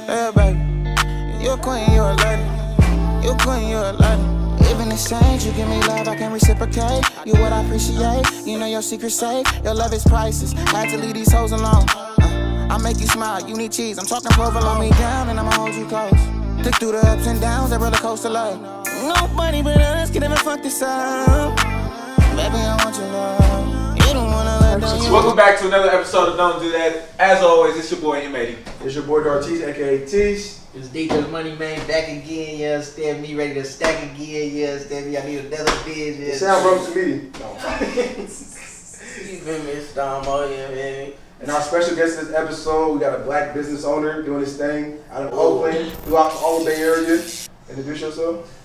Yeah, baby. You a queen, you a lady. You a queen, you a lady. Even exchange, you give me love, I can reciprocate. You what I appreciate, you know your secret safe. Your love is priceless, had to leave these hoes alone. I make you smile, you need cheese. I'm talking provolone me down and I'ma hold you close. Look through the ups and downs, that roller coaster love. Nobody but us can ever fuck this up. Baby, I want your love. You don't wanna let down your Welcome back to another episode of Don't Do That. As always, it's your boy M80. It's your boy Dartis, aka Teach. It's DJ Money Man back again, you understand me? Ready to stack again, you understand me? I need another biz, you Sound broke to me. No. You feel me? It's Domo, you feel me? And our special guest this episode, we got a black business owner doing his thing out of Oakland, throughout the whole Bay Area. Introduce yourself.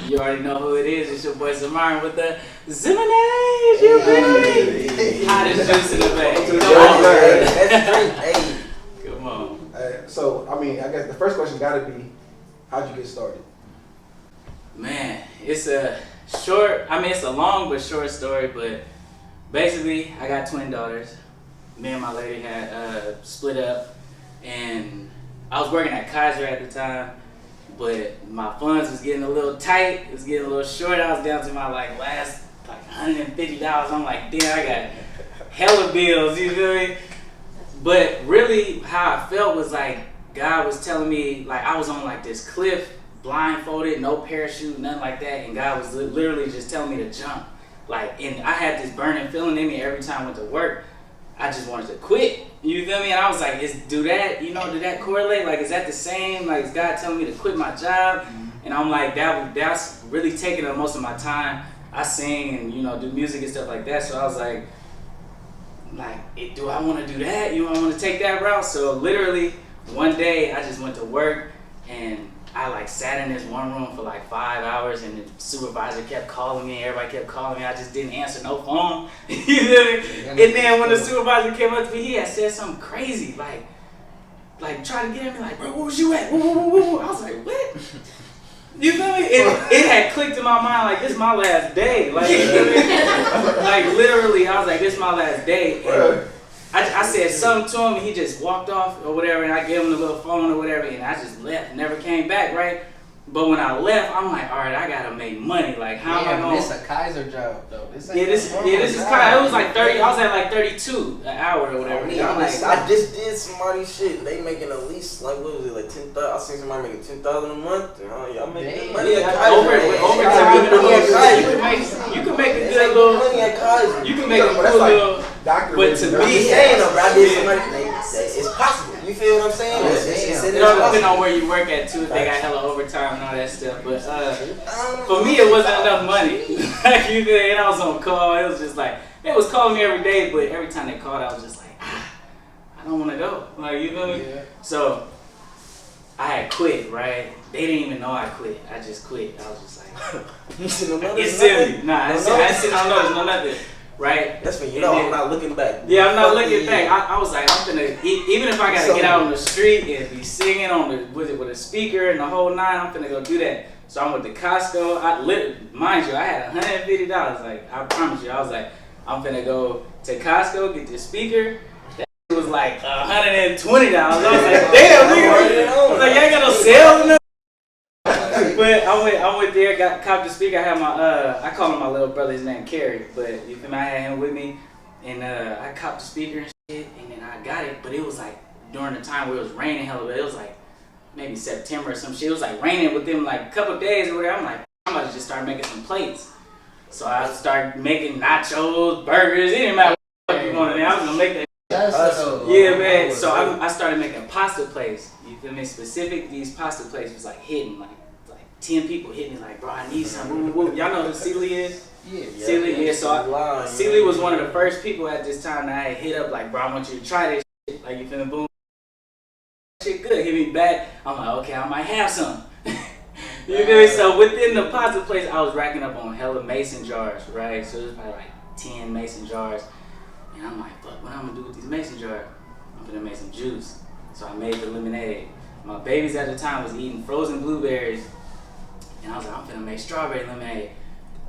You already know who it is. It's your boy Zemonade with the Zemonade. You ready? Hottest juice in the bag. That's great. Hey. Come on. So, I mean, I guess the first question got to be, how'd you get started? Man, it's a long but short story, but basically, I got twin daughters. Me and my lady had split up, and I was working at Kaiser at the time, but my funds was getting a little tight. It was getting a little short. I was down to my last $150. I'm like, damn, I got hella bills, you feel me? But really, how I felt was like God was telling me, like I was on like this cliff, blindfolded, no parachute, nothing like that, and God was literally just telling me to jump. And I had this burning feeling in me every time I went to work. I just wanted to quit. You feel me? And I was like, do that correlate? Like, is that the same? Like, is God telling me to quit my job? And I'm like, that's really taking up most of my time. I sing and, do music and stuff like that. So I was like, do I want to do that? I want to take that route? So literally, one day I just went to work and I sat in this one room for 5 hours, and the supervisor kept calling me, everybody kept calling me. I just didn't answer no phone. You feel me? And then when the supervisor came up to me, he had said something crazy, like trying to get at me, bro, where was you at? Woo, woo, woo, woo. I was like, what? You feel me? It had clicked in my mind, this is my last day. Literally, I was like, this is my last day. And I said something to him, and he just walked off or whatever, and I gave him the little phone or whatever, and I just left, never came back, right? But when I left, I'm like, all right, I gotta make money. How am I going? This a Kaiser job though. This is Kaiser. It was 30. I was at 32 an hour or whatever. I just did somebody's shit. They making at least what was it, 10,000? I seen somebody making 10,000 a month. Y'all making money at Kaiser. You can make a good little money at Kaiser. You can make a good little. Doctor, but to me, saying though, I did somebody. It's possible. You feel what I'm saying? Depending on where you work at too, if they got hella overtime and all that stuff. But for me, it wasn't enough money. And I was on call. It was just they was calling me every day, but every time they called, I was just I don't want to go. You feel me? Yeah. So I had quit, right? They didn't even know I quit. I just quit. I was just you seen no notice? It's silly. Nah, I didn't see no notice, no nothing. Right? That's when I'm not looking back. Yeah, I'm not looking back. I was like, I'm finna, even if I gotta get out on the street and be singing with a speaker and the whole nine, I'm finna go do that. So I went to Costco. Mind you, I had $150. I promise you, I was like, I'm finna go to Costco, get the speaker. That was $120. I was like, damn, nigga. I was like, you ain't got no sales in there. But I went there, copped the speaker. I had I call him my little brother. His name Kerry. But you feel me? I had him with me, and I copped the speaker and shit, and then I got it. But it was during the time where it was raining hella, but it was maybe September or some shit. It was raining within a couple of days or whatever. I'm like, I'm about to just start making some plates. So I started making nachos, burgers. It didn't matter what you wanted. I was gonna make that. Yeah, man. So I started making pasta plates. You feel me? These pasta plates was hitting 10 people hit me bro, I need some. Y'all know who Celie is? Yeah. Celie, yeah. So Celie was one of the first people at this time that I had hit up bro, I want you to try this shit. You feel me? Boom. Shit good. Hit me back. I'm like, okay, I might have some. You feel me? So within the pasta place, I was racking up on hella mason jars, right? So it was probably 10 mason jars. And I'm like, fuck, what I'm gonna do with these mason jars? I'm gonna make some juice. So I made the lemonade. My babies at the time was eating frozen blueberries. And I was like, I'm finna make strawberry lemonade.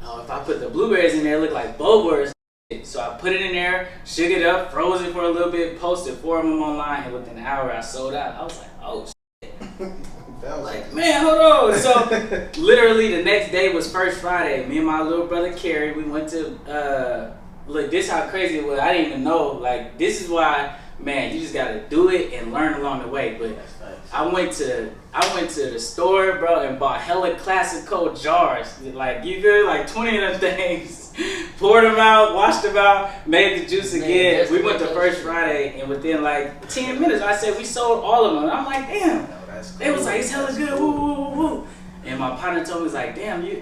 Oh, if I put the blueberries in there, it look like boba. So I put it in there, shook it up, froze it for a little bit, posted 4 of them online, and within an hour I sold out. I was like, oh shit. No, so literally the next day was First Friday. Me and my little brother Kerry, we went to look, this how crazy it was. I didn't even know. Like, this is why, man, you just gotta do it and learn along the way. But I went to the store, bro, and bought hella Classico jars. Like, you feel like 20 of them things. Poured them out, washed them out, made the juice again. We went to First Friday, and within like 10 minutes, I said we sold all of them. And I'm like, damn. They was like, it's hella good, woo, woo, woo. And my partner told me, was like, damn, you,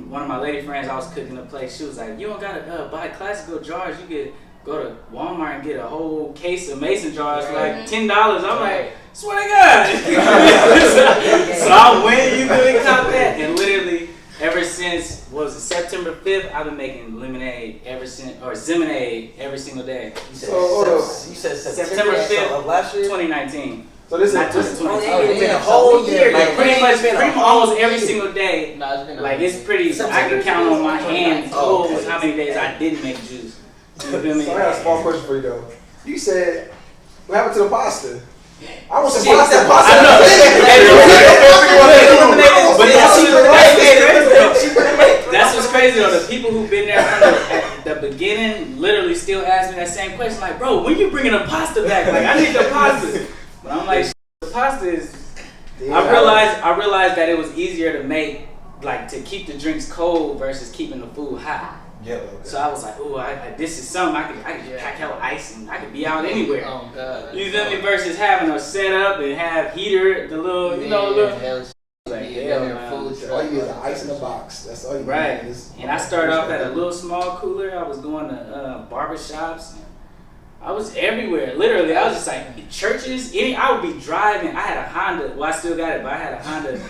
one of my lady friends, I was cooking a place, she was like, you don't gotta buy Classico jars, you could go to Walmart and get a whole case of mason jars for like $10. I'm like, swear to God. So I went, you really caught that, and literally, ever since, what was it, September 5th, I've been making lemonade ever since, or Zemonade every single day. You said September 5th of last year? 2019. So this Not is 2020. It's been a whole year. Like pretty much almost every single day. No, it's been Like it's pretty, I can count on my hand toes how many days I didn't make juice. You feel me? So I got a small question for you though. You said, what happened to the pasta? I want some Shit, pasta. I know. That's what's crazy though. The people who've been there from the beginning literally still ask me that same question. Like, bro, when you bringing the pasta back? Like, I need the pasta. But I'm like, the pasta is. I realized that it was easier to make, like, to keep the drinks cold versus keeping the food hot. Yeah. Okay. So I was like, oh, this is something I could pack hella ice and I could be out anywhere. Oh God. You feel me? Versus having a setup and have heater, the little, you know, little. Like, All you need is an ice in the box. That's all you need. Right. And I started off at a little small cooler. I was going to barbershops. I was everywhere. Literally, I was just like, churches. I would be driving. I had a Honda. Well, I still got it, but I had a Honda.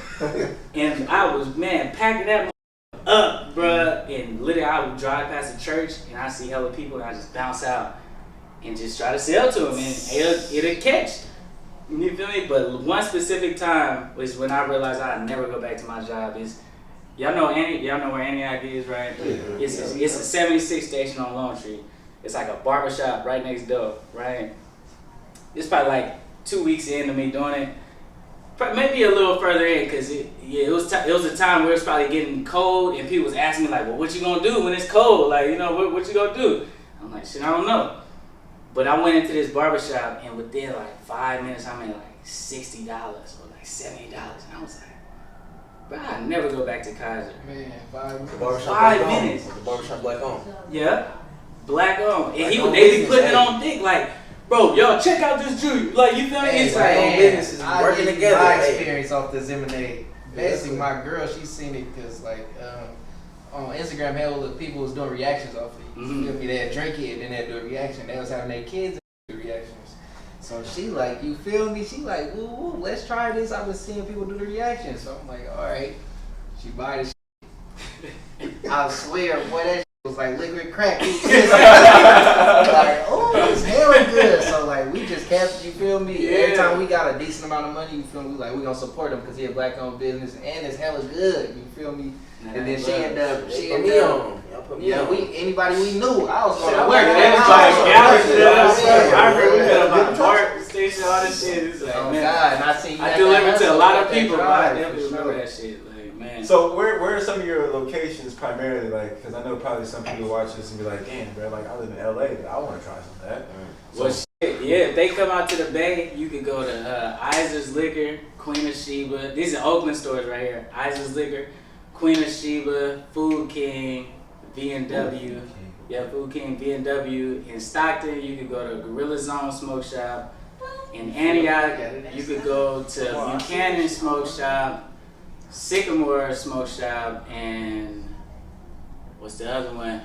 And I was, man, packing that up, bruh. And literally, I would drive past the church, and I see hella people, and I just bounce out and just try to sell to them. And it'll catch. You feel me? But one specific time was when I realized I'd never go back to my job. Y'all know where Antioch is, right? Yeah. It's a 76 station on Longtree. It's like a barbershop right next door, right? It's probably like 2 weeks into me doing it. Maybe a little further in, because it was a time where it's probably getting cold, and people was asking me like, well, what you gonna do when it's cold? Like, you know, what you gonna do? I'm like, shit, I don't know. But I went into this barbershop, and within like 5 minutes, I made like $60 or like $70. And I was like, bro, I'd never go back to Kaiser. Man, 5 minutes. The barbershop 5 black minutes. On. The barbershop black on. Yeah. Black on. And they be putting it on thick, like, bro, y'all check out this Jew. Like, you feel me? It's like, businesses working together. My experience off the Zemonade. Basically, my girl, she seen it because, like, on Instagram, hell, people was doing reactions off it. You feel me? They'd drink it, and then they'd do a reaction. They was having their kids do reactions. So she like, you feel me? She like, woo, woo, let's try this. I was seeing people do the reactions. So I'm like, all right. She buy this shit. I swear, boy, that shit was like liquid crack. Like, oh, it's hella good. So like, we just kept, you feel me? Yeah. Every time we got a decent amount of money, you feel me? Like, we gonna support them because he a black-owned business and it's hella good. You feel me? And then she ended up, anybody we knew, I was going to work. I heard we had about the park station, all this shit. It's like, Oh man, God, and I seen you. I delivered to a lot of people, but I definitely remember that shit. Like, man. So where are some of your locations primarily? Like, because I know probably some people watch this and be like, damn, bro, like I live in LA, but I want to try some of that. Well, shit, yeah, if they come out to the Bay, you could go to Iser's Liquor, Queen of Sheba. These are Oakland stores right here. Iser's Liquor, Queen of Sheba, Food King, V&W. Yeah, Food King, V&W. In Stockton, you could go to Gorilla Zone Smoke Shop. In Antioch, you could go to Buchanan Smoke Shop, Sycamore Smoke Shop, and what's the other one?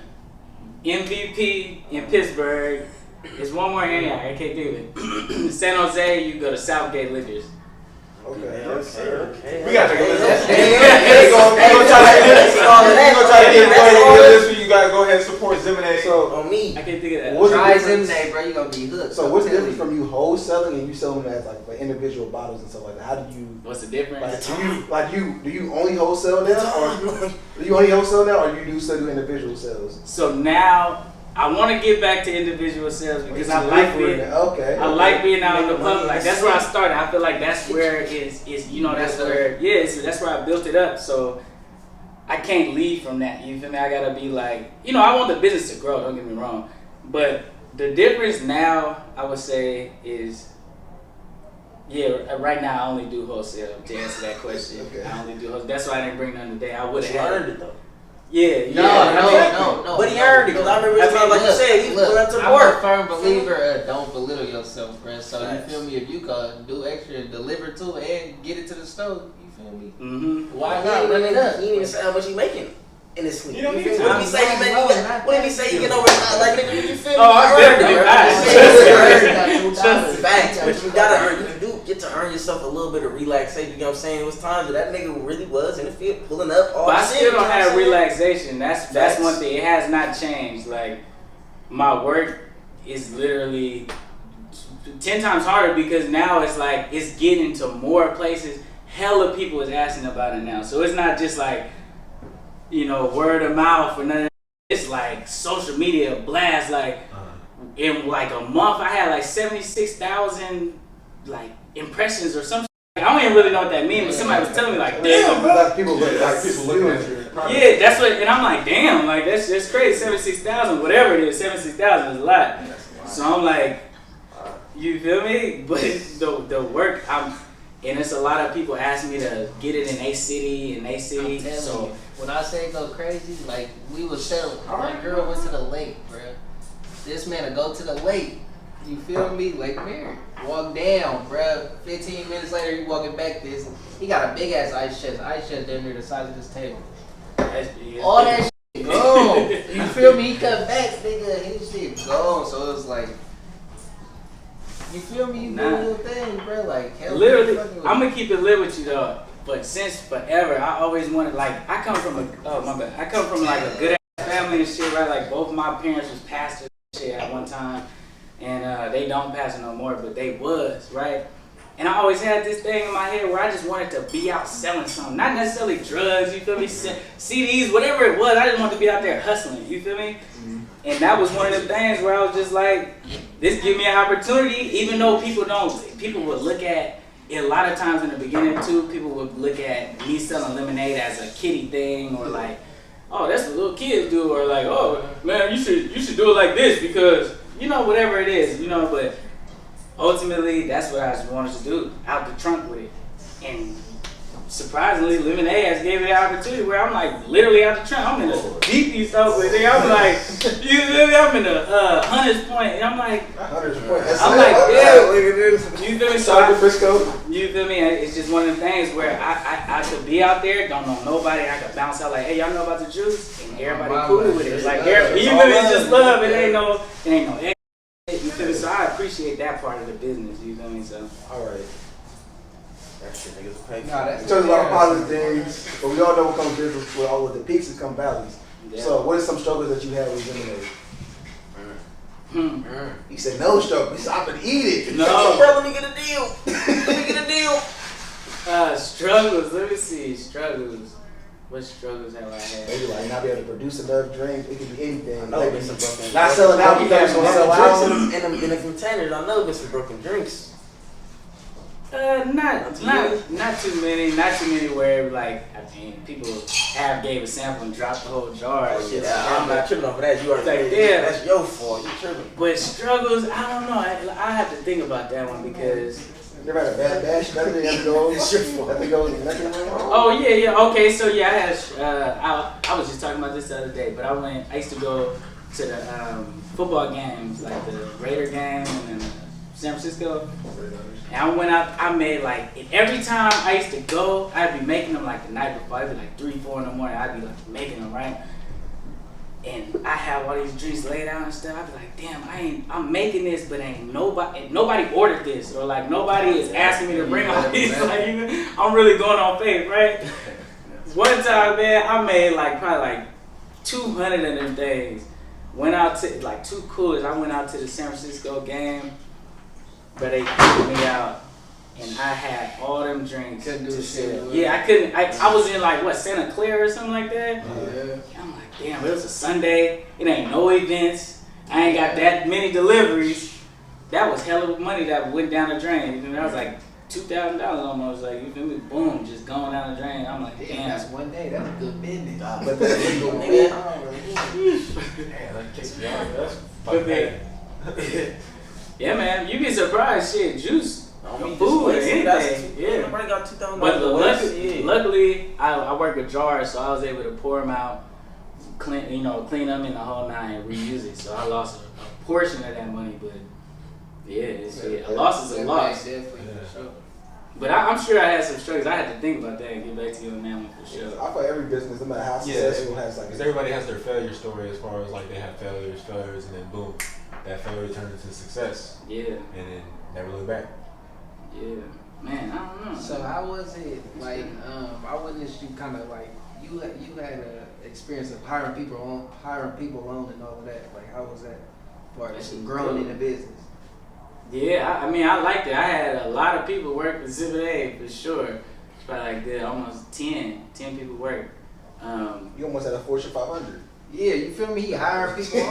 MVP in Pittsburgh. There's one more in Antioch, I can't think of it. San Jose, you go to Southgate Liquors. Okay. We got to go listen. Hey, Go try to get this one. You got to go ahead and support Zemonade. So On me. I can't think of that. What's the Try difference? Zemonade, bro. You gonna be hooked. So what's the difference from you wholesaling and you selling them as like individual bottles and stuff like that? How do you What's the difference? do you only wholesale now, or do you only wholesale now, or you do still do individual sales? So now I want to get back to individual sales because I like being. Okay. I like being out in the Making money public. Like in that's the where I city. started. I feel like that's where it's you know that's where that's where I built it up. So I can't leave from that. You feel me? I gotta be like, you know, I want the business to grow. Don't get me wrong, but the difference now I would say is. Yeah, right now I only do wholesale. To answer that question, Okay. I only do wholesale. That's why I didn't bring none today. I would But have you had earned it though. Yeah, No. But he earned it because I remember it's like you said, he went up to the I'm board. a firm believer of don't belittle yourself, bruh. So Facts. you feel me? If you can do extra and deliver to it and get it to the store, you feel me? Mm-hmm. Why not run it up? He didn't even say how much he making in his sleep. You don't need feel me? to. What if he say he making? What if he say he get over? Like nigga, you feel me? Oh, I You earned definitely- it, I- bro. Trust me. Facts, but you gotta earn. You do get to earn yourself a little bit of relaxation. You know what I'm saying? It was times that nigga really was in the field pulling up all But the I shit, still you know don't what I'm have saying? relaxation. That's Facts. one thing. It has not changed. Like my work is literally 10 times harder because now it's like it's getting to more places. Hella people is asking about it now. So it's not just like, you know, word of mouth or nothing. It's like social media blast. Like in like a month, I had like 76,000 like impressions or something. I don't even really know what that means, but somebody was telling me like, damn, bro. Like people looking at you. Yeah, that's what, and I'm like, damn, like that's crazy. 76,000, whatever it is, 76,000 is a lot. So I'm like, you feel me? But the work, and it's a lot of people asking me to get it in a city, I'm telling you, when I say go crazy, like we was selling, my girl went to the lake, bruh. This man to go to the lake. You feel me? Lake Mary. Walk down, bruh. 15 minutes later, he walking back this. He got a big ass ice chest. Ice chest damn near the size of this table. All that shit gone. You feel me? He come back, nigga. His shit gone. So it was like, you feel me? You do your thing, bro. Like, hell, Literally, fucking with I'm gonna keep it lit with you though. But since forever, I always wanted, like, I come from like a good ass family and shit, right? Like both my parents was pastors and shit at one time, and they don't pastor no more, but they was, right? And I always had this thing in my head where I just wanted to be out selling something, not necessarily drugs, you feel me? CDs, whatever it was, I just wanted to be out there hustling, you feel me? And that was one of the things where I was just like, this give me an opportunity, even though people would look at, a lot of times in the beginning too, people would look at me selling lemonade as a kiddie thing, or like, oh, that's what little kids do, or like, oh, man, you should do it like this because, you know, whatever it is, you know, but ultimately, that's what I wanted to do, out the trunk with it. And surprisingly, Lemonade has gave me the opportunity where I'm like literally out the trunk. I'm in a deep stuff with it. I'm like, you feel me? I'm in a Hunters Point, and I'm like, yeah, you feel me? So you feel me? It's just one of the things where I could be out there, don't know nobody. I could bounce out like, hey, y'all know about the juice, and everybody cool with it. It's like, you feel me? It's just love. It ain't no. You feel me? So I appreciate that part of the business. You feel me? So Alright. That shit niggas pay for. Nah, that's We told you a lot of positive things, but we all know what comes with all of the peaks and come valleys. yeah. So what are some struggles that you had with Zemonade? He said no struggle. He said I'm gonna eat it. No. Bro, let me get a deal. Let me get a deal. Struggles. Let me see. Struggles. What struggles have I had? Maybe like not be able to produce enough drink. It could be anything. No, Maybe been some broken. not selling out because you're gonna sell out. In the containers, I know there's some broken drinks. Not too many. Not too many where like people have gave a sample and dropped the whole jar. Oh, yeah, I'm not tripping over that. You already Like, did. yeah. That's your fault. You tripping. But struggles, I don't know. I have to think about that one because. Never had a bad bash. Nothing ever goes. Nothing goes. Nothing went wrong. Oh yeah. Okay, so yeah, I had. I was just talking about this the other day, but I used to go to the football games, like the Raider game and then San Francisco. And I went out. I made like every time I used to go, I'd be making them like the night before. It'd be like 3, 4 in the morning. I'd be like making them right. And I have all these drinks laid out and stuff. I'd be like, damn, I'm making this, but ain't nobody ordered this, or like nobody is asking me to bring all these. Like, you know, I'm really going on faith, right? One time, man, I made like probably like 200 of them things. Went out to like 2 coolers. I went out to the San Francisco game, but they kicked me out. And I had all them drinks. Couldn't do to shit sell. with Yeah, I couldn't. I was in like what, Santa Clara or something like that. Yeah. I'm like, damn, it was a Sunday. It ain't no events. I ain't got that many deliveries. That was hell of money that went down the drain. You know, that was like $2,000 almost. Like, you feel me? Boom, just going down the drain. I'm like, damn. That's one day. That's good business. But that's legal. Damn, that kicks me out. That's But fucking man, yeah, man, you be surprised. Shit, juice, mean, food, just anything. that's- Yeah. Nobody got $2,000. But luckily, I work with jars, so I was able to pour them out, clean them in the whole nine, and reuse it. So I lost a portion of that money, but yeah, a loss is a loss. Definitely, for sure. But I'm sure I had some struggles. I had to think about that and get back to you on that one for sure. I feel like every business, no matter how successful, has like. Because everybody has their failure story as far as like they have failures, and then boom, that failure turns into success. Yeah. And then never look back. Yeah. Man, I don't know. So how was it like? I witnessed you kind of like you had a experience of hiring people on, and all of that. Like how was that part of growing in the business? Yeah, I mean, I liked it. I had a lot of people work with Zemonade for sure. It's probably like almost 10 people work. You almost had a Fortune 500. Yeah, you feel me? He hiring people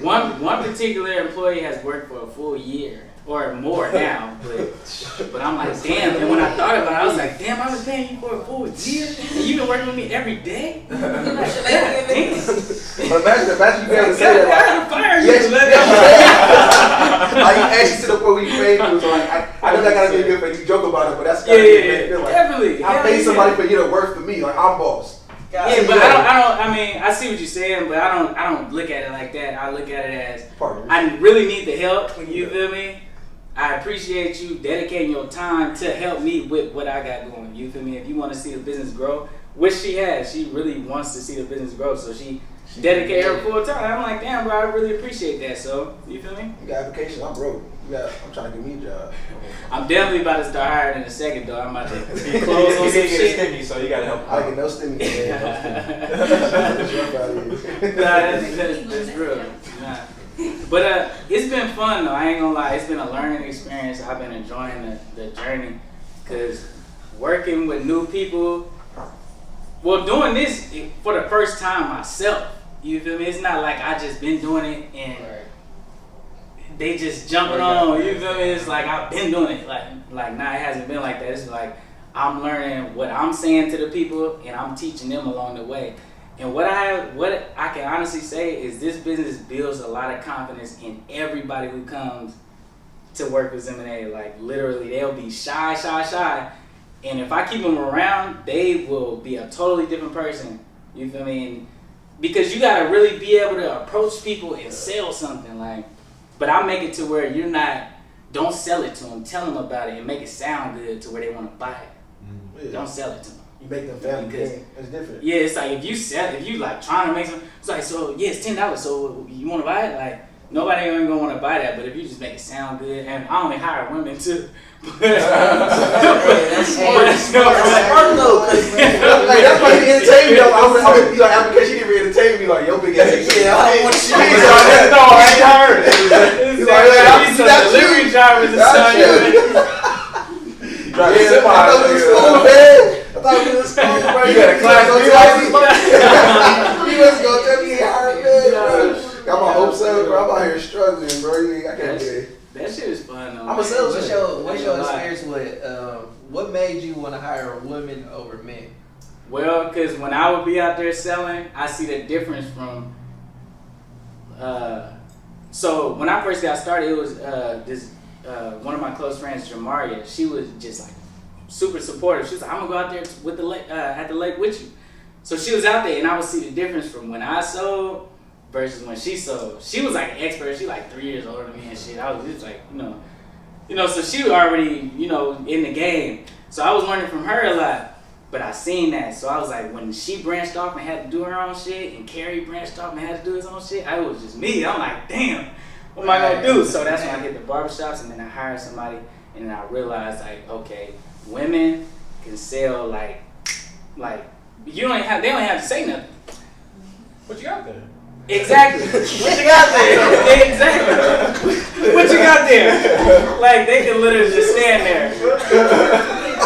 on. One particular employee has worked for a full year or more now, but I'm like, damn. And when I thought about it, I was like, damn, I was paying you for a full year, and you've been working with me every day. Like, God damn. But imagine you guys say that. I gotta fire you. Like you actually to the point where you paid me. So like, I know that gotta be good, but you joke about it, but that's Yeah, like, definitely. I paid somebody for you to work for me. Like I'm boss. Yeah, but I mean, I see what you're saying, but I don't look at it like that. I look at it as I really need the help. You feel me? I appreciate you dedicating your time to help me with what I got going. You feel me? If you want to see the business grow, which she has, she really wants to see the business grow, so she dedicated her full time. I'm like, damn, bro, I really appreciate that. So, you feel me? You got application. I'm broke. I'm trying to get me a job. I'm definitely about to start hiring in a second, though. I'm about to close on some get shit. stimmy, so you gotta help. I get no stimmy. That's real. Nah. But it's been fun though. I ain't gonna lie. It's been a learning experience. I've been enjoying the journey because working with new people. Well, doing this for the first time myself. You feel me? It's not like I just been doing it and they just jumping on. You feel me? It's like I've been doing it. Like nah, it hasn't been like that. It's like I'm learning what I'm saying to the people and I'm teaching them along the way. And what I can honestly say is this business builds a lot of confidence in everybody who comes to work with Zemonade. Like literally, they'll be shy. And if I keep them around, they will be a totally different person. You feel me? And because you gotta really be able to approach people and sell something. But I make it to where don't sell it to them. Tell them about it and make it sound good to where they want to buy it. Yeah. Don't sell it to them. You make them family Because- game. It's different. Yeah, it's like if you like trying to make some, it's like, so yeah, it's $10. So you want to buy it? Like nobody ain't gonna want to buy that. But if you just make it sound good, and I only hire women too. That's smart though, cause Like that's why you entertain me though. I would be like application, you didn't really entertain me like yo big ass. yeah, I don't want shit. No, I ain't heard it. It's like, like, "That's some you." delivery drivers and That's stuff. you. I thought we was in school, man. I thought we was in school, bro. You got a class B license? You was gonna tell me you ain't hired, man, bro. Got my hopes up, bro. I'm out here struggling, bro. I can't get it. That shit is fun though. I'm a man. salesman. What's your experience with? What made you want to hire women over men? Well, because when I would be out there selling, I see the difference from. So when I first got started, it was this one of my close friends, Jamaria. She was just like super supportive. She was like, "I'm gonna go out there with the lake, at the lake with you." So she was out there, and I would see the difference from when I sold versus when she sold. She was like an expert. She like 3 years older than me and shit. I was just like, so she was already, in the game. So I was learning from her a lot. But I seen that. So I was like, when she branched off and had to do her own shit, and Carrie branched off and had to do his own shit, it was just me. I'm like, damn, what am I gonna do? So that's when I hit the barbershops, and then I hired somebody, and then I realized like, okay, women can sell like they don't have to say nothing. What you got there? Exactly. What you got there? Exactly. What you got there? Like they can literally just stand there.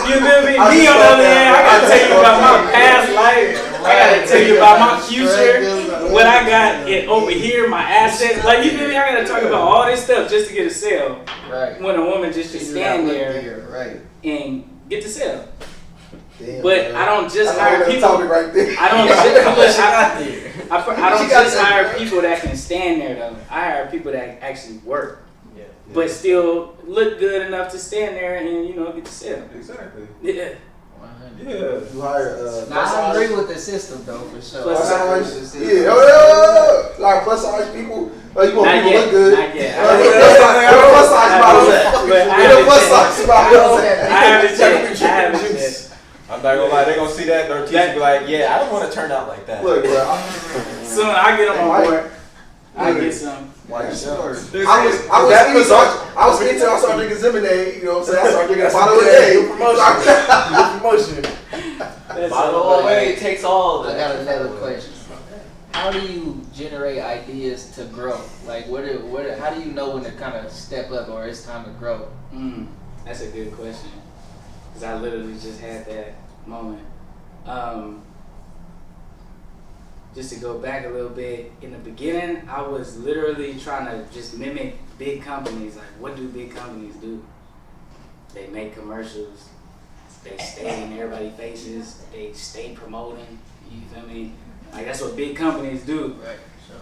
You feel me? Me on the other hand, I gotta tell you about my past life. I gotta tell you about my future. what I got over here, my assets. Like, you feel me? I gotta talk about all this stuff just to get a sale. Right. When a woman just should stand there Right. and get the sale. Damn, But man. I don't just That's hire all that people. topic right there. I don't She got just that. hire people that can stand there though. I hire people that actually work, Yeah. but still look good enough to stand there and get the sale. Exactly. Yeah. 100. Yeah. You hire Nah, I agree with the system though, for sure. Plus plus size. System. Yeah, oh, yeah. Like plus size people. Like you want Not people yet. look good. Not yet. Plus size models. But I Where the plus haven't size models I at? haven't checked. I haven't checked. I'm not gonna lie, they gonna see that, their teacher be like, yeah, I don't want to turn out like that. Look, bro. Soon I get them on board. I Look. get some. Why you smart? Dude, I was that skinny, was so I was skinny till I started drinking Zemonade. You know what I'm saying? I started drinking a bottle a day. Promotion. That's Bottle all. away takes all. I got another question. How do you generate ideas to grow? Like, how do you know when to kind of step up or it's time to grow? That's a good question. Because I literally just had that moment. Just to go back a little bit, in the beginning, I was literally trying to just mimic big companies. Like, what do big companies do? They make commercials. They stay in everybody's faces. They stay promoting. You feel me? Like, that's what big companies do. Right. So.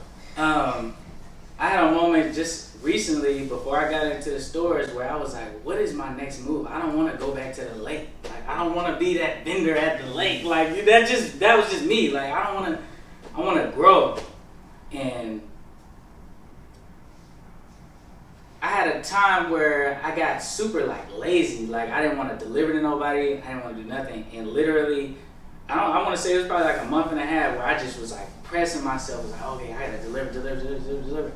I had a moment just recently before I got into the stores where I was like, what is my next move? I don't want to go back to the lake. Like, I don't want to be that vendor at the lake. Like, that was just me. Like, I want to grow. And I had a time where I got super lazy. Like, I didn't want to deliver to nobody. I didn't want to do nothing. And literally, I want to say it was probably like a month and a half where I just was pressing myself. I was like, okay, I got to deliver.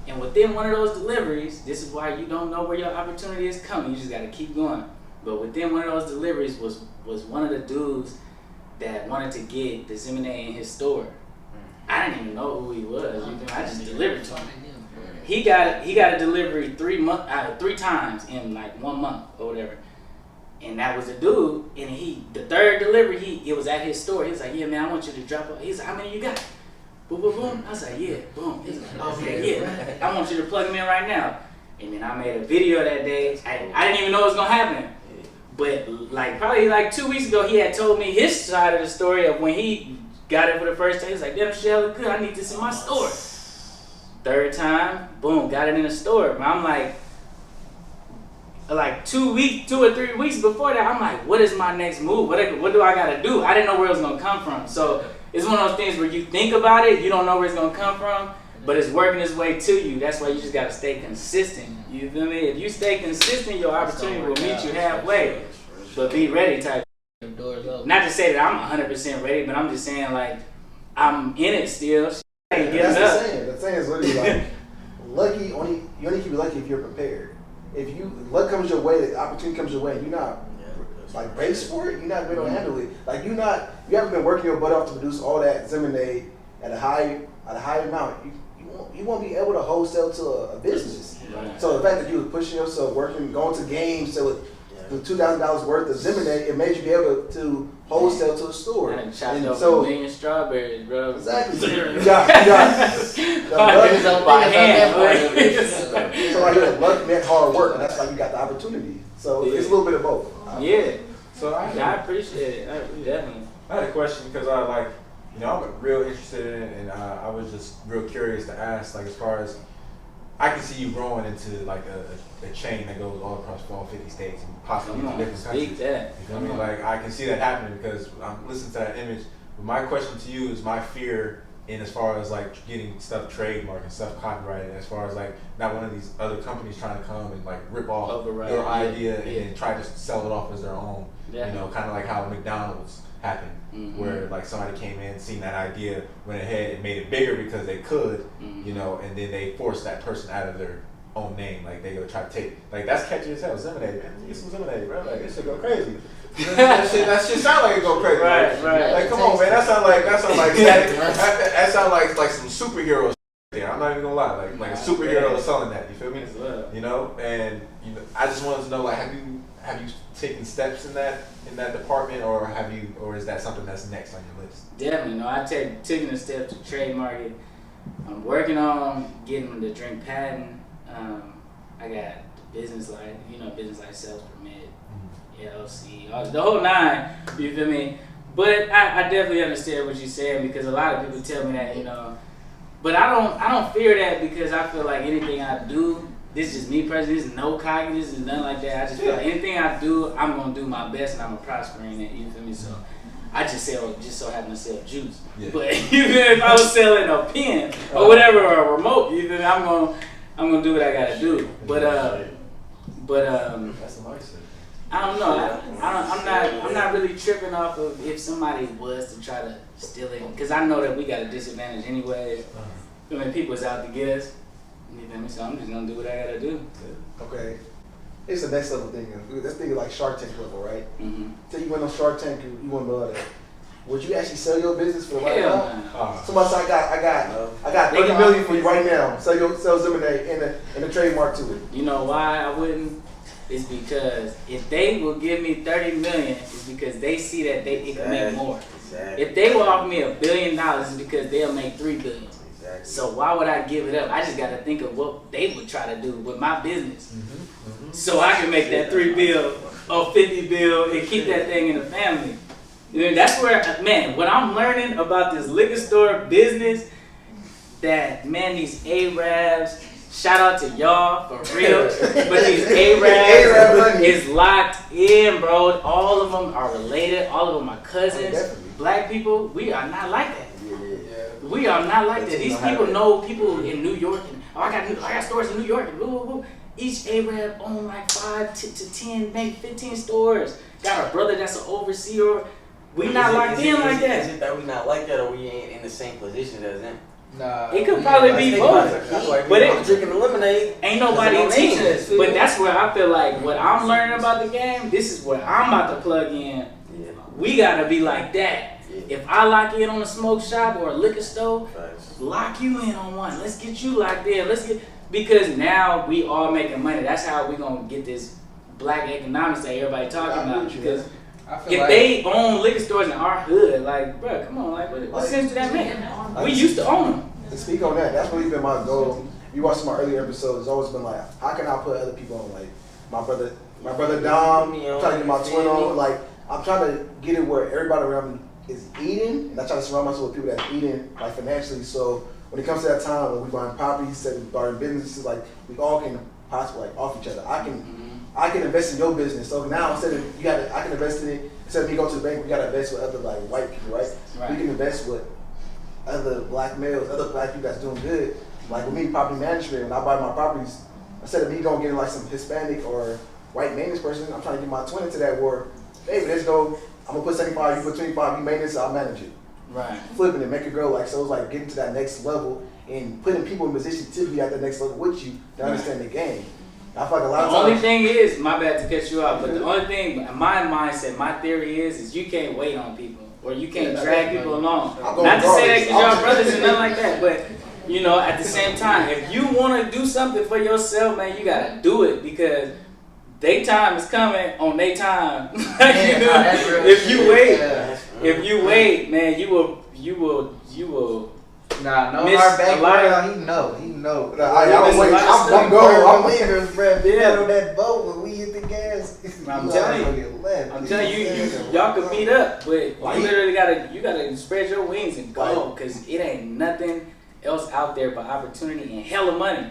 And within one of those deliveries, this is why you don't know where your opportunity is coming. You just got to keep going. But within one of those deliveries was one of the dudes that wanted to get the Zemonade in his store. I didn't even know who he was. I just delivered to him. He got a delivery 3 times in 1 month or whatever. And that was the dude. And the third delivery, it was at his store. He was like, yeah, man, I want you to drop off. He's like, how many you got? Boom, boom, boom. I was like, yeah, boom. He's like, okay, yeah. I want you to plug him in right now. And then I made a video that day. I didn't even know it was going to happen. But probably 2 weeks ago, he had told me his side of the story of when he got it for the first time. He's like, damn, shit look good. I need this in my store. Third time, boom, got it in the store. But I'm like 2 or 3 weeks before that, I'm like, what is my next move? What do I gotta do? I didn't know where it was gonna come from. So it's one of those things where you think about it, you don't know where it's gonna come from, but it's working its way to you. That's why you just gotta stay consistent. You feel me? If you stay consistent, your opportunity will meet you halfway. But be ready type. Not to say that I'm 100% ready, but I'm just saying I'm in it still. That's the saying. The saying is literally lucky. You only can be lucky if you're prepared. If luck comes your way, the opportunity comes your way, you're not brace for it. You're not going to handle it. You haven't been working your butt off to produce all that Zemonade at a high amount. You won't be able to wholesale to a business. Right. So the fact that you were pushing yourself, working, going to games, so with $2,000 worth of Zemonade, it made you be able to wholesale to a store. I done chopped up a million strawberries, bro. Exactly. You got by hand. So luck meant hard work, and that's why you got the opportunity. So it's a little bit of both. Yeah. So I appreciate it. Definitely. I had a question because I'm real interested in it, and I was just real curious to ask, as far as I can see you growing into a chain that goes all across all 50 states and possibly into different countries. You feel me? I can see that happening because I'm listening to that image. But my question to you is my fear in as far as getting stuff trademarked and stuff copyrighted, as far as not one of these other companies trying to come and rip off your idea and then try to sell it off as their own. Yeah. Kind of like how McDonald's happened, where somebody came in, seen that idea, went ahead and made it bigger because they could, and then they forced that person out of their own name. They go try to take, that's catchy as hell. Zemonade, man, get some Zemonade, bro. This shit go crazy. that shit sound like it go crazy. Right. Come on, man. That sound like static. That sound like some superheroes. There, I'm not even gonna lie. Like a superhero is selling that. You feel me? And I just wanted to know, have you taken steps in that department, or is that something that's next on your list? Definitely, no. I taking a step to trademark it. I'm working on getting the drink patent. I got the business sales permit, LLC, the whole nine. You feel me? But I definitely understand what you're saying, because a lot of people tell me that, But I don't fear that, because I feel like anything I do, this is just me personally. This is no cockiness, this is nothing like that. I just feel like anything I do, I'm gonna do my best and I'm gonna prosper in it. You feel me? So I just so happen to sell juice. Yeah. But if I was selling a pen or whatever, or a remote, you feel me? I'm gonna do what I gotta do. But that's a nice thing. I don't know. I'm not really tripping off of if somebody was to try to steal it, because I know that we got a disadvantage anyways. I mean, people's out to get us. You feel me? So I'm just gonna do what I gotta do. Okay. It's the next level thing. This thing is like Shark Tank level, right? Mm-hmm. So you went on Shark Tank, you want to know that. Would you actually sell your business for the right Hell amount? no. Somebody said, I got 30 million for you right now. Sell Zemonade and a trademark to it. You know why I wouldn't? It's because if they will give me 30 million, it's because they see that it can make more. Exactly. If they will offer me $1 billion, it's because they'll make $3 billion. Exactly. So why would I give it up? I just got to think of what they would try to do with my business, so I can make that $3 bill or $50 bill and keep that thing in the family. That's where, man, what I'm learning about this liquor store business, that, man, these Arabs, shout out to y'all for real, but these Arabs is locked in, bro. All of them are related. All of them are cousins. Black people, we are not like that. We are not like that. These people know people in New York, and I got stores in New York, and woo. Each Arab own like 5 to 10, maybe 15 stores. Got a brother that's an overseer. We not locked in like that. Is it that we not like that, or we ain't in the same position as them? Nah, It could probably be both. But I'm drinking the lemonade. Ain't nobody teaching us. But that's where I feel like what I'm learning about the game, this is where I'm about to plug in. Yeah. We gotta be like that. Yeah. If I lock in on a smoke shop or a liquor store, Facts. lock you in on one. Let's get you locked in. Because now we all making money. That's how we gonna get this black economics that everybody talking about. Because if they own liquor stores in our hood, like, bro, come on, like, what sense do that make? We used to own them. To speak on that, that's really been my goal. You watch some of my earlier episodes, it's always been like, how can I put other people on? Like, my brother Dom, I'm trying to get my twin on. Like, I'm trying to get it where everybody around me is eating, and I try to surround myself with people that's eating, like, financially. So when it comes to that time when we buying properties, starting businesses, like, we all can possibly like off each other. I can invest in your business. So now instead of I can invest in it. Instead of me going to the bank, we gotta invest with other like white people, right? We can invest with other black males, other black people that's doing good. Like with me, property management, when I buy my properties, instead of me going getting like some Hispanic or white maintenance person, I'm trying to get my twin into that war. Baby, let's go. I'm gonna put 75, you put 25, you maintenance, I'll manage it. Right. Flipping it, make it grow. Like so, it's like getting to that next level and putting people in position to be at the next level with you to understand the game. I feel like a lot of times. The only thing is, my bad to cut you off, but the only thing, my mindset, my theory is you can't wait on people, or you can't drag people along. Not to say that because y'all brothers and nothing like that, but at the same time, if you want to do something for yourself, man, you gotta do it, because their time is coming on their time. If you wait, man, you will. Nah, no miss hard a lot back. of- He know. I'm waiting. I'm going. I'm on that boat when we hit the gas. I'm telling you, y'all can meet up, but you literally gotta spread your wings and go, because it ain't nothing else out there but opportunity and hella money.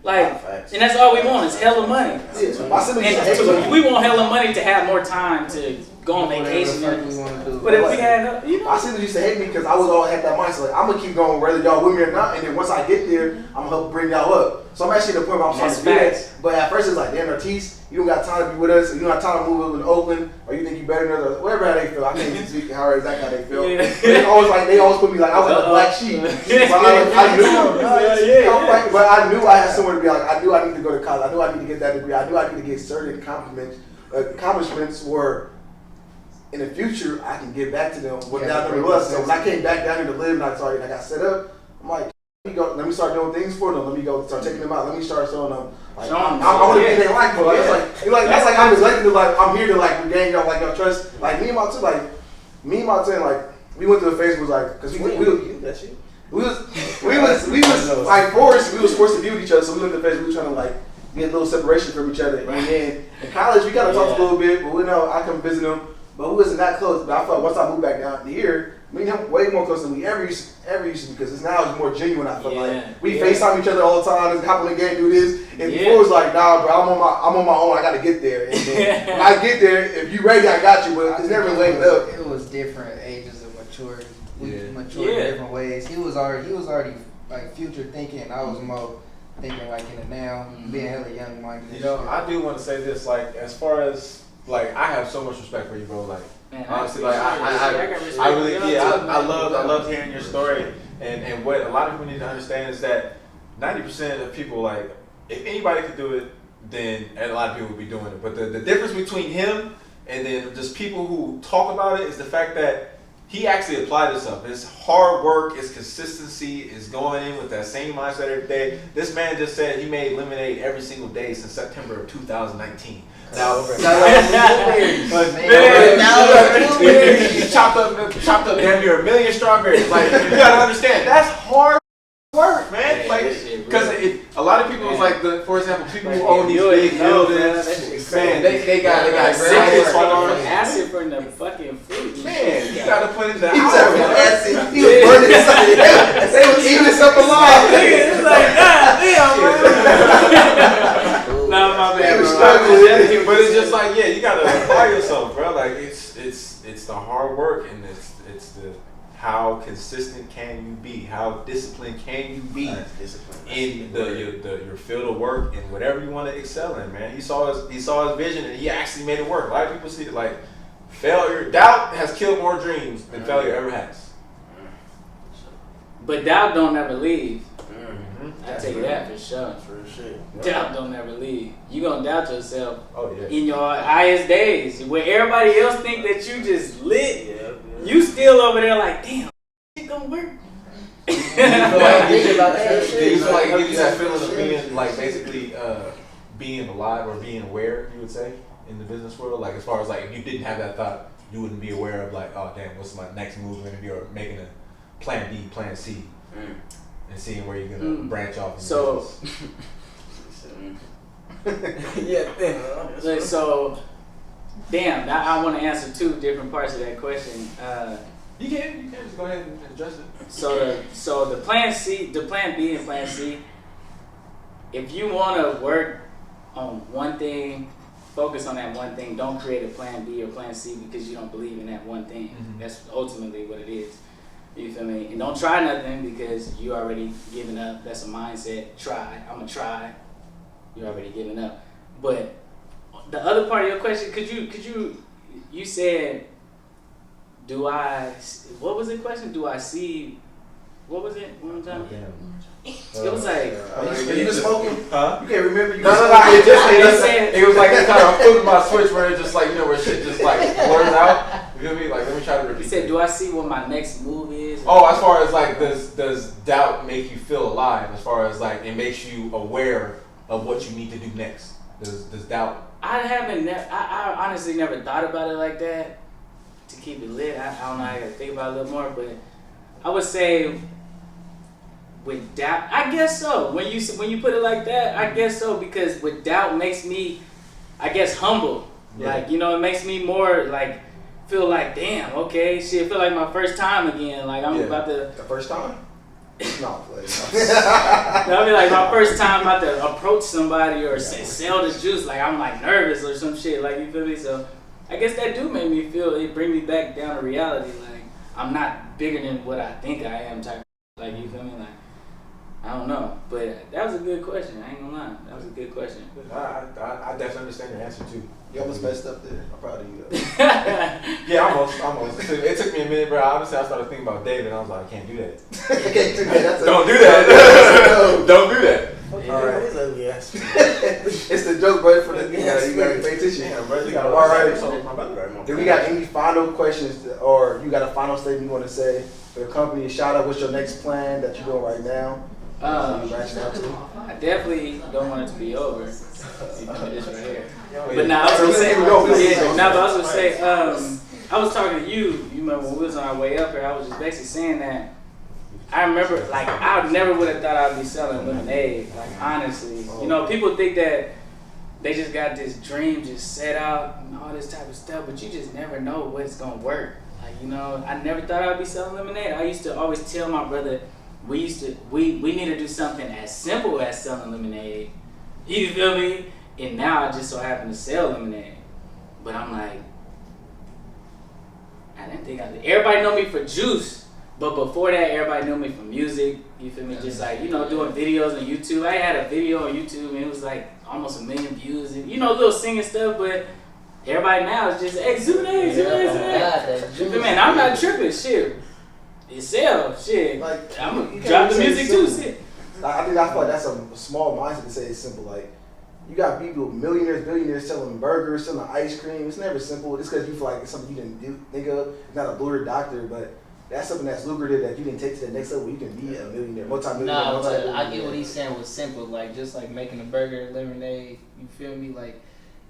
Like, and that's all we want is hella money. And we want hella money to have more time to go on vacation. But if we had, my sister used to hate me because I was all had that mindset. Like, I'm gonna keep going whether y'all with me or not, and then once I get there, I'm gonna help bring y'all up. So I'm actually at the point where I'm trying to do that. But at first it's like, damn, Ortiz, you don't got time to be with us, or you don't have time to move up in Oakland, or you think you better than us, or whatever how they feel. I can't even speak how exactly how they feel. Yeah. But they always put me like I was like the black sheep. But I knew I had somewhere to be. Like I knew I need to go to college. I knew I need to get that degree. I knew I need to get certain accomplishments where in the future I can give back to them what that was. So when I came back down here to live and I got set up, I'm like, Let me start doing things for them. Let me go start taking them out. Let me start showing them. Like, Show 'em. I want to be in their life, bro. Yeah. That's like I'm elected to like I'm here to like regain y'all like your trust. Like me and my twin, like we went through a phase was like because That's you. we was like forced to be with each other. So we went through a phase we were trying to like get a little separation from each other. And then in college we kind of talked a little bit, but we know I come visit him, but we wasn't that close. But I felt once I moved back down here. Me and him way more close than we ever used to because now it's more genuine. I feel like we FaceTime each other all the time. Let's hop on the game, do this. And before it was like, nah, bro, I'm on my own. I got to get there. And then when I get there, if you ready, I got you. But it's never late up. It was different ages of maturity. We matured in different ways. He was already like future thinking. I was more thinking like in the now, being hella young minded. You know, I do want to say this, like, as far as like, I have so much respect for you, bro. Like. Man, honestly, like I really, I love hearing your story, and what a lot of people need to understand is that 90% of people, like, if anybody could do it, then a lot of people would be doing it. But the difference between him and then just people who talk about it is the fact that he actually applied himself. It's hard work, it's consistency, it's going in with that same mindset every day. This man just said he made lemonade every single day since September of 2019. Now, he chopped up damn near 1 million strawberries. Like, you gotta understand, that's hard work, man. Like, because a lot of people was like, for example, people who own these big buildings, man, they got acid from the fucking fruit. Man, you gotta put in the acid. He was burning something. They was eating something alive. It's like, God damn, man. No, my bad, bro. But it's just like, you gotta apply yourself, bro. Like, it's the hard work, and it's the how consistent can you be, how disciplined can you be in your field of work and whatever you want to excel in, man. He saw his vision and he actually made it work. A lot of people see it like doubt has killed more dreams than failure ever has. But doubt don't never leave. I tell you that for sure. For sure. Doubt don't never leave. You gonna doubt yourself in your highest days. Where everybody else think that you just lit, you still over there like, damn, it gonna work. Do you feel like it gives you that feeling of being like basically being alive or being aware, you would say, in the business world? Like, as far as like, if you didn't have that thought, you wouldn't be aware of like, oh damn, what's my next move gonna be, or making a plan B, plan C. And seeing where you're gonna branch off. So, so, damn, I want to answer two different parts of that question. You can just go ahead and address it. So the plan B and plan C. If you want to work on one thing, focus on that one thing. Don't create a plan B or plan C because you don't believe in that one thing. That's ultimately what it is. You feel me? And don't try nothing because you already given up. That's a mindset. Try. I'm gonna try. You're already giving up. But the other part of your question, could you said, what was the question? Do I see, what was it? One more time? It was like, you was smoking? Huh? You can't remember? You No. It was like the time I'm flipping my switch where it's just like, where shit just like blurs out. You feel me? Like, let me try to repeat. He said, do I see what my next move is? Oh, as far as like, does doubt make you feel alive? As far as like, it makes you aware of what you need to do next. Does doubt? I honestly never thought about it like that. To keep it lit, I don't know. I gotta think about it a little more, but I would say with doubt, I guess so. When you put it like that, I guess so, because with doubt makes me, I guess, humble. Like, it makes me more like feel like, damn, okay, shit, feel like my first time again. Like I'm about to. The first time? No, I mean, like my first time about to approach somebody or sell this juice. Like I'm like nervous or some shit. Like, you feel me? So I guess that do make me feel. It bring me back down to reality. Like I'm not bigger than what I think I am. Type. Like, you feel me? Like I don't know, but that was a good question. I ain't gonna lie, that was a good question. I definitely understand your answer too. You almost messed up there. I'm proud of you. Yeah, almost. It took me a minute, bro. Honestly, I started thinking about David, and I was like, I can't do that. You can't do that. Don't do that. Don't do that. Fuck All you. right, his ugly ass. It's the joke, bro. For the you gotta pay attention. Yeah, bro. You gotta all right. So, Do we got any final questions, or you got a final statement you want to say for the company? Shout out. What's your next plan that you're doing right now? Branching out to? I definitely don't want it to be over. This right here. But But now I was gonna say, Here we go. yeah, now, but I was gonna say, I was talking to you. You remember when we was on our way up here? I was just basically saying that. I remember, like, I never would have thought I'd be selling lemonade. Like, honestly, you know, people think that they just got this dream just set out and all this type of stuff, but you just never know what's gonna work. Like, you know, I never thought I'd be selling lemonade. I used to always tell my brother, we need to do something as simple as selling lemonade. You feel me? And now I just so happen to sell lemonade. But I'm like, I didn't think everybody know me for juice. But before that, everybody knew me for music. You feel me? Just like, you know, doing videos on YouTube. I had a video on YouTube and it was like almost 1 million views. And, you know, little singing stuff. But everybody now is just, hey, Zemonade. You feel me? And I'm not tripping. Shit. It sells. Shit. Like, I'm you going to can't drop the say music simple. too. Shit. I feel like that's a small mindset to say it's simple. Like, you got people, millionaires, billionaires selling burgers, selling ice cream. It's never simple. It's because you feel like it's something you didn't think of. It's not a blue doctor, but that's something that's lucrative that you can take to the next level. You can be a millionaire, multi-millionaire. Nah, but I multi-millionaire. get what he's saying was simple. Like, just like making a burger, lemonade, you feel me? Like,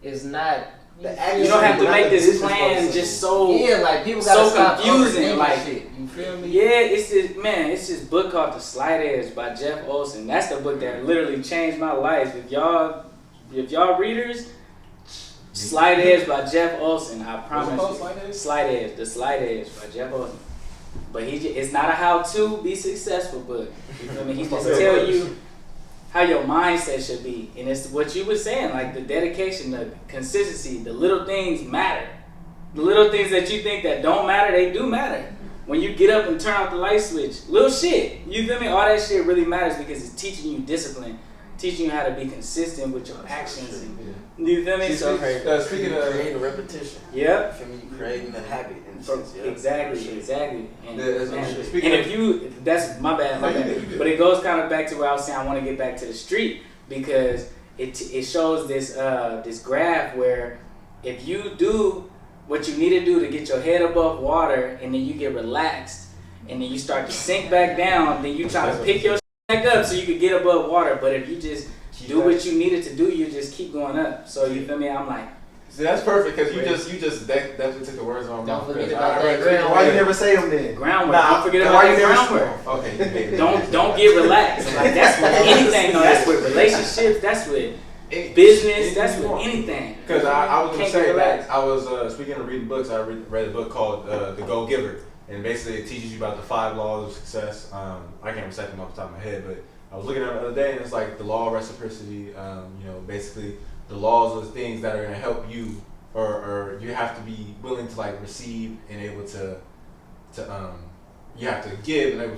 it's not. You don't have to make this plan just so like people gotta so stop confusing. overthinking Like, shit. You feel me? yeah, it's this book called The Slight Edge by Jeff Olson. That's the book that literally changed my life. If y'all readers, Slight Edge by Jeff Olson. I promise you. Slight Edge, The Slight Edge by Jeff Olson. But it's not a how-to be successful book. You feel me? He just tell you how your mindset should be. And it's what you were saying, like the dedication, the consistency, the little things matter. The little things that you think that don't matter, they do matter. When you get up and turn off the light switch, little shit, you feel me? All that shit really matters because it's teaching you discipline, teaching you how to be consistent with your actions. You feel me? So, speaking of creating repetition. Yep. You feel me? You creating a habit in a sense. Yeah. Exactly. And, speaking if you, that's my bad. But it goes kind of back to where I was saying I want to get back to the street because it shows this graph where if you do what you need to do to get your head above water and then you get relaxed and then you start to sink back down, then you try to pick your shit back up so you can get above water. But if you just do what you needed to do, you just keep going up. So you feel me? I'm like, see, that's perfect because you just definitely took the words on my mouth. Don't forget about that groundwork. Why you never say them then? groundwork. Don't forget about why the you never groundwork. Okay. Don't get relaxed. Like that's with anything. No, that's with relationships. That's with business. That's with anything. Because I was gonna Can't say get that relaxed. I was speaking of reading books. I read a book called The Go Giver, and basically it teaches you about the 5 laws of success. I can't recite them off the top of my head, but I was looking at it the other day, and it's like the law of reciprocity. Basically the laws of the things that are gonna help you, or you have to be willing to like receive and able to you have to give and able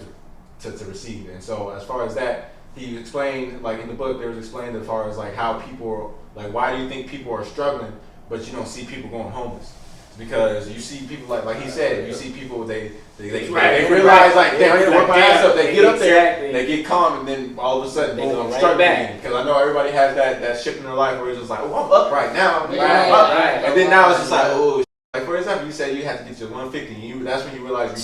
to receive. And so as far as that, he explained, like in the book, there was explained as far as like how people like why do you think people are struggling, but you don't see people going homeless? It's because you see people like he said, you see people they realize like they have to work my ass up, they get up there, they get calm, and then all of a sudden They go I'm right struggling back. again. Because I know everybody has that shift in their life where it's just like, oh, I'm up right now, I'm Right. and then now it's just like, oh. Like for example, you said you had to get your 150, and that's when you realized you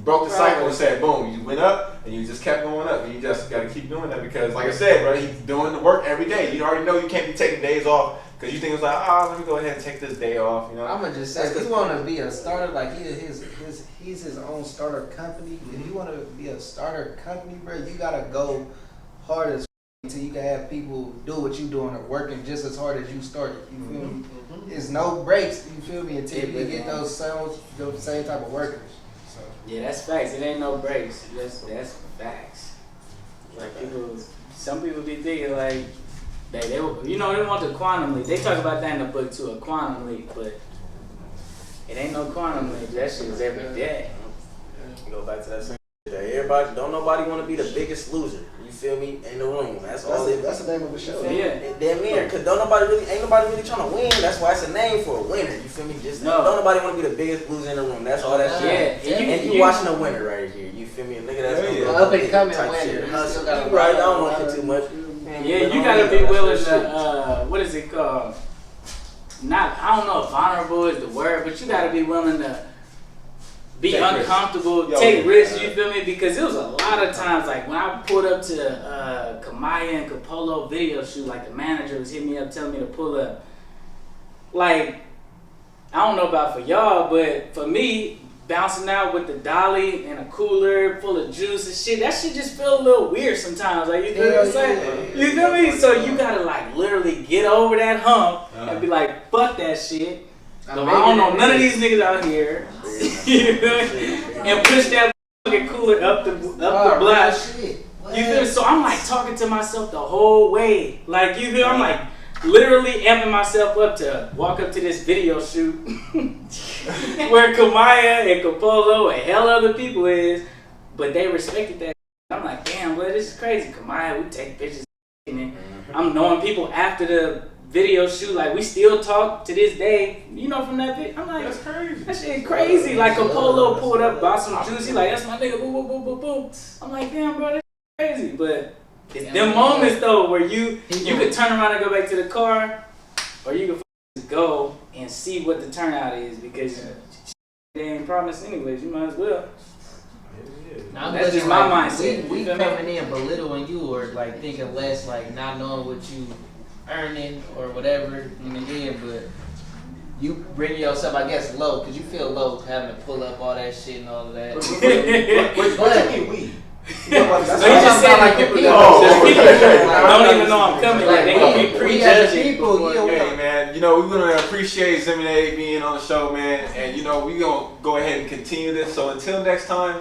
broke the cycle and said, boom, you went up and you just kept going up, and you just got to keep doing that because, like I said, bro, he's doing the work every day. You already know you can't be taking days off because you think it's like, let me go ahead and take this day off. You know, I'm gonna just say, if you want to be a starter, like he's his own starter company. If you want to be a starter company, bro, you gotta go hard as until you can have people do what you doing or working just as hard as you started. You feel me? There's no breaks. You feel me? Until you can get those same type of workers. So. Yeah, that's facts. It ain't no breaks. That's facts. Like some people be thinking like they want the quantum leap. They talk about that in the book too, a quantum leap, but it ain't no quantum leap. That shit is every day. You go back to that same shit. Everybody, don't nobody want to be the biggest loser. You feel me? In the room. That's the name of the show. Yeah. Damn near, cause ain't nobody really trying to win. That's why it's a name for a winner. You feel me? Just don't nobody want to be the biggest loser in the room. That's all that shit. Yeah. And you watching a winner right here. You feel me? Nigga, that's Up and coming type winner. shit. You still gotta Right, I don't run. want to too much. Yeah, you gotta be willing to, what is it called? I don't know if vulnerable is the word, but you gotta be willing to be take uncomfortable, take risks, you feel me? Because it was a lot of times, like when I pulled up to Kamaya and Capolo video shoot, like the manager was hitting me up telling me to pull up. Like, I don't know about for y'all, but for me, bouncing out with the dolly and a cooler full of juice and shit, that shit just feel a little weird sometimes. Like, you feel what I'm saying? You feel me? So you gotta like literally get over that hump and be like, fuck that shit. I don't know none of these niggas out here. You feel me? And push that fucking cooler up the block. You feel me? So I'm like talking to myself the whole way. Like, you feel me? I'm like literally amping myself up to walk up to this video shoot where Kamaya and Capolo and hell other people is, but they respected that. I'm like, damn, boy, this is crazy. Kamaya, we take pictures. And I'm knowing people after the video shoot, like we still talk to this day, you know, from that video. I'm like, that's crazy. That shit crazy. Like Capolo pulled up, bought some juicy, like that's my nigga, boom, boom, boom, boom, boom. I'm like, damn, bro, that's crazy. But it's them moments though where you could turn around and go back to the car, or you could just go and see what the turnout is, because they ain't promised anyways. You might as well. That's just my mindset. We coming in belittling you, or like thinking less, like not knowing what you earning or whatever in the end, but you bring yourself, I guess, low, because you feel low having to pull up all that shit and all of that. What you mean we? So you just said like people don't even know I'm coming. Like they gonna be prejudging. Hey man, you know we gonna appreciate Zemonade being on the show, man, and you know we gonna go ahead and continue this. So until next time,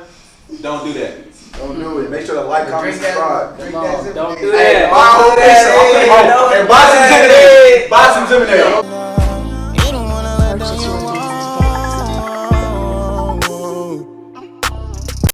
don't do that. Don't do it. Make sure to like, comment, subscribe. Don't do Hey, that. buy a whole piece of- and buy